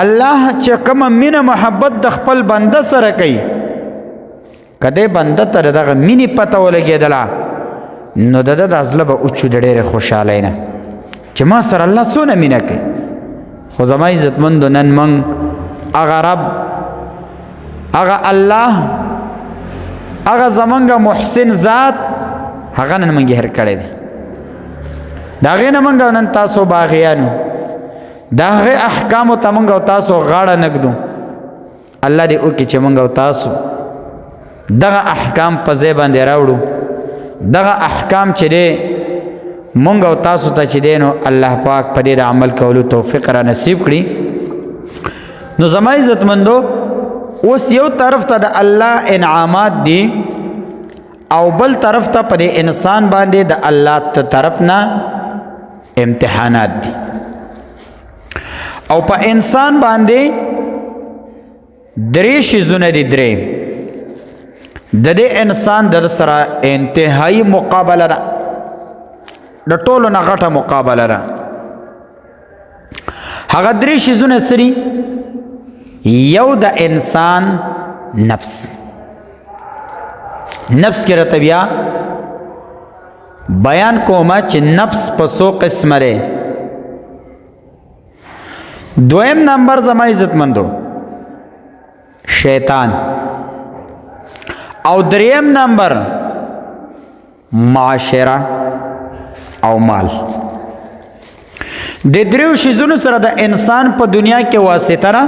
الله چې کوم مینه محبت د خپل بنده سره کوي کده بنده ته دغه مینې پته ولګېدله نو د زړه به اوچو د ډېرې خوشحالۍ نه چې ما سره الله څونه مینه کوي. خو زما عزتمندو نن موږ هغه رب هغه الله هغه زمونږ محسن ذات هغه نن موږ هېر کړی دی. د هغې نه موږ نن تاسو باغیانو د هغې احکامو ته موږ او تاسو غاړه نږدو. الله دې وکړي چې موږ او تاسو دغه احکام په ځای باندې راوړو. دغه احکام چې دی موږ او تاسو ته چې دی نو الله پاک په دې د عمل کولو توفیق را نصیب کړي. نو زما عزتمندو اوس یو طرف ته د الله انعامات دي او بل طرف ته په دې انسان باندې د الله طرف نه امتحانات دي. او په انسان باندې درې شیزونه دي. درې د دې انسان د سره انتهایی مقابله ده، د ټولو نه غټه مقابله ده. هغه درې شیزونه سری یو د انسان نفس. نفس کې راته بیا بیان کومه چې نفس په څو قسمه دی. دویم نمبر زما عزتمندو شیطان او دریم نمبر معاشره او مال. د دریو شیزونو سره د انسان په دنیا کې واسطه ده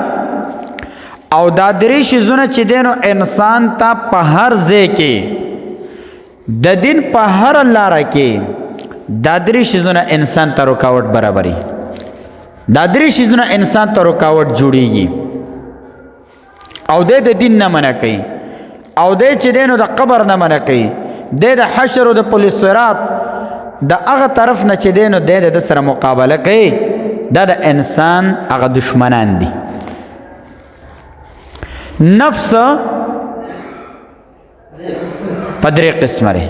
او دا درې شیزونه چې دی نو انسان ته په هر ځای کې د دین په هر لاره کې دا درې شیزونه انسان ته رکاوټ برابري. دا درې شیزونه انسان ته رکاوټ جوړیږي او د دین نه منع کوي او د چې دی نو د قبر نه منع کوي. د حشر او د پل صراط د هغه طرف نه چې دی نو د سره مقابله کوي. دا د انسان هغه دشمنان دي. نفس په درې قسمه دی.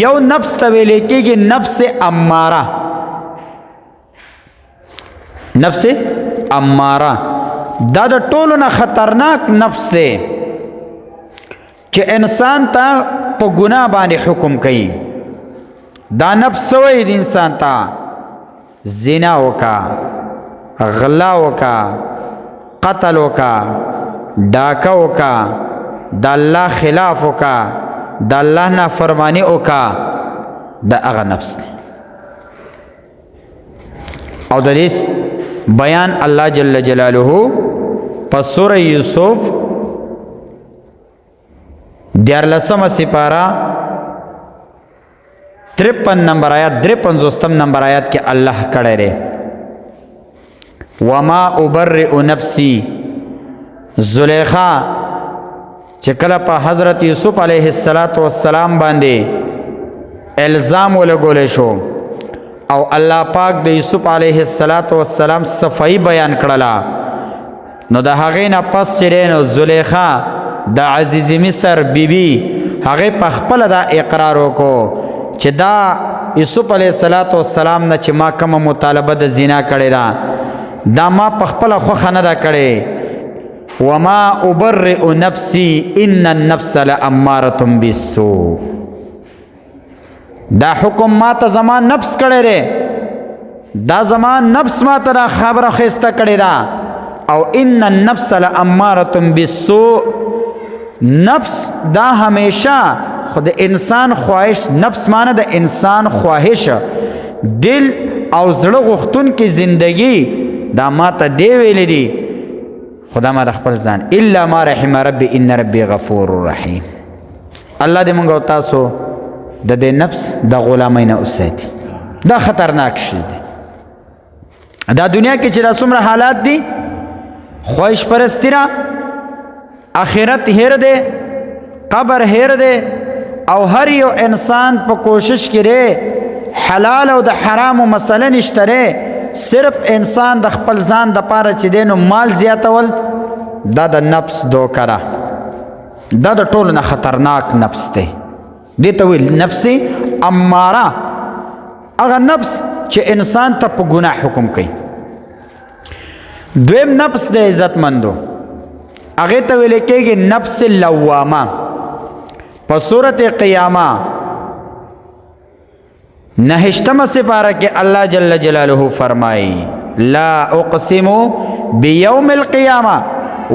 یو نفس ته ویل کېږي نفس اماره. نفس اماره دا د ټولو نه خطرناک نفس دی چې انسان ته په ګناه باندې حکم کوي. دا نفس وایي د انسان ته زنا وکا، غلا وکا، قتل وکا، ډاکه وکا، د الله خلاف وکا، د الله نافرمانی وکا. دا هغه نفس دی او د دې بیان الله جل جلاله په سوره یوسف 14 سپاره 53 نمبر آیات 53 نمبر آیات کې الله کړی دی وما ابرئ نفسی. زلیخا چې کله په حضرت یوسف علیه السلام باندې الزام ولګول شو او الله پاک د یوسف علیه السلام صفائی بیان کړله نو د هغې نه پس چې دی نو زلیخا د عزیز مصر بیبي هغې په خپله دا اقرار وکړو چې دا یوسف علیه السلام نه چې ما کومه مطالبه د زنا کړې ده دا ما په خپله خوښه نه ده کړې. وما ابرئ نفسی ان النفس لاماره بالسوء. دا حکم ما ته زما نفس کړی دی. دا زما نفس ما ته دا خبره خسته کړې ده او ان النفس لاماره بالسوء. نفس دا همیشه خود انسان خواهش، نفس معنی د انسان خواهش، دل او زړه غوښتونکې زندگی دا ما ته دی ویلی دي خدا ما د خپل ځان الا ما رحم ربي ان ربي غفور رحیم. الله دې موږ او تاسو د دې نفس د غلامۍ نه وساتي. دا خطرناک شی دی. دا دنیا کې چې دا څومره حالات دي خواهش پرستی را آخرت هیر دی، قبر هیر دی او هر یو انسان په کوشش کې دی حلال او د حرامو مسله نشته دی. صرف انسان د خپل ځان د پاره چې دی نو مال زیاتول دا د نفس دوکه ده. دا د ټولو نه خطرناک نفس دی. دې ته ویل نفس اماره. هغه نفس چې انسان ته په ګناه حکم کوي. دویم نفس د عزتمندو هغه ته ویل کېږي نفس لوامه. په سورت قیامه 9 سپاره کې الله جل جلاله فرمایي لا اقسم بیوم القیامه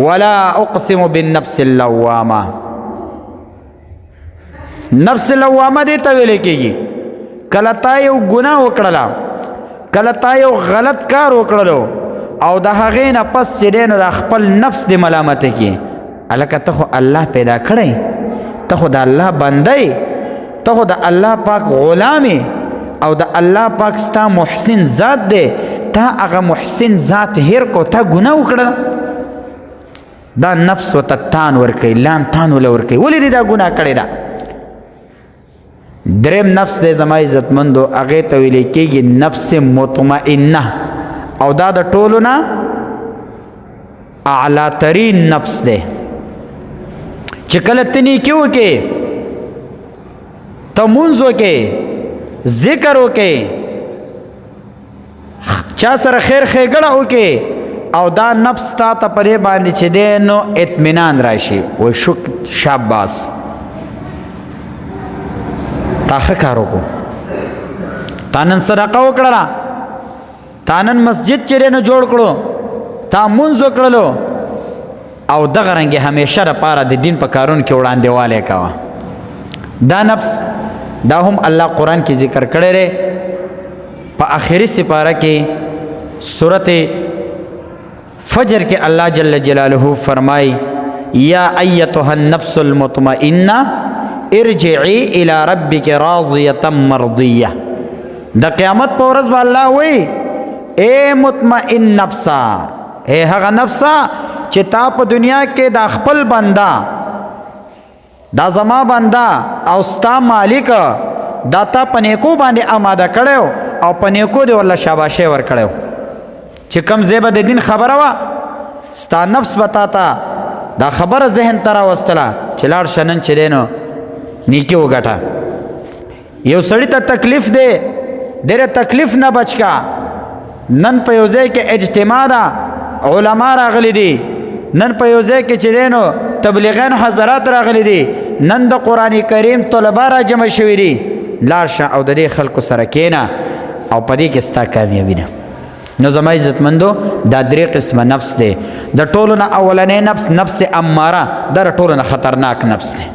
ولا اقسم بالنفس اللوامه. نفس لوامه دې ته ویل کېږي کله تا یو ګناه وکړله، کله تا یو غلط کار وکړلو او د هغې نه پس چې دی نو د خپل نفس د ملامته کې هلکه ته خو الله پیدا کړی، ته خو د الله بنده یې، ته خو د الله پاک غلام یې او د الله پاک ستا محسن ذات دی، تا هغه محسن ذات هیر کو، تا ګناه وکړه. دا نفس ورته تان ورکوي، لام تان وله ورکوي، ولې دې دا ګناه کړې ده. دریم نفس دی زما عزتمندو هغې ته ویلی کېږي نفس مطمئنه او دا د ټولو نه اعلی ترین نفس دی چې کله ته نیکي وکې، ته مونځ وکې، ذکر وکې، چا سره خیر ښېګړه وکې او دا نفس تا ته په دې باندې چې دی نو اطمینان راشي وایي شاباس تا ښه کار وکړو، تا نن صدقه وکړله، تا نن مسجد چې دی نو جوړ کړو، تا مونځ وکړلو او دغه رنګې همیشه دپاره د دین په کارونو کې وړاندې والی کوه. دا نفس دا هم الله قرآن کې ذکر کړی دی په آخري سپاره کې سورت فجر کې الله جل جلاله فرمای یا ایتها النفس المطمئنه ارجعی الی ربک راضیة مرضیه. د قیامت په ورځ به الله وایي اے مطمئن نفسا، اے هغه نفسا چې تا په دنیا کې دا خپل بنده، دا زما بنده او ستا مالک دا تا په نیکو باندې آماده کړی او په نیکو دې ورله شاباشي ورکړی چې کوم ځای به د دین خبره وه ستا نفس به تا ته دا خبره ذهن ته راوستله چې لاړ شه نن چې دی نو نیکي وګټه. یو سړي ته تکلیف دی، ډېره تکلیف نه بچ کا، نن په یو ځای کې اجتماع ده، علما راغلی دي، نن په یو ځای کې چې دی نو تبلیغیان حضرات راغلی دي، نن د قرآن کریم طلبه را جمع شوي دي، لاړ شه او د دې خلکو سره کښېنه او په دې کې ستا کامیابي ده. نو زما عزتمندو دا 3 قسمه نفس دی. د ټولو نه اولنی نفس نفس اماره دا د ټولو نه خطرناک نفس دی.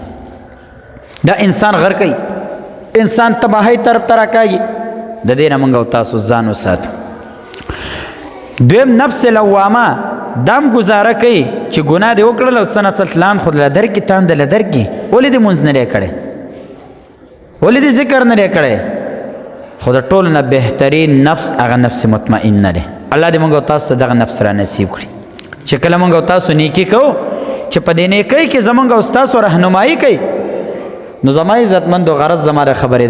دا انسان غر کوي، انسان تباهی طرف ته راکاږي. د دې نه موږ او تاسو ځان وساتو. دویم نفس لوامه دام گزاره کوي چې ګناه دې وکړل او څه نه څه تلان خو له درکې تان دله درکې، ولې دې مونځ نه دی کړی، ولې دې ذکر نه دی کړی. خو د ټولو نه بهترین نفس هغه نفس مطمئنه دی. الله دې موږ او تاسو ته دغه نفس را نصیب کړي چې کله موږ او تاسو نیکي کوو چې په دې نیکۍ کې زموږ او ستاسو رهنمایي کوي. نو زما عزتمندو غرض زما د خبرې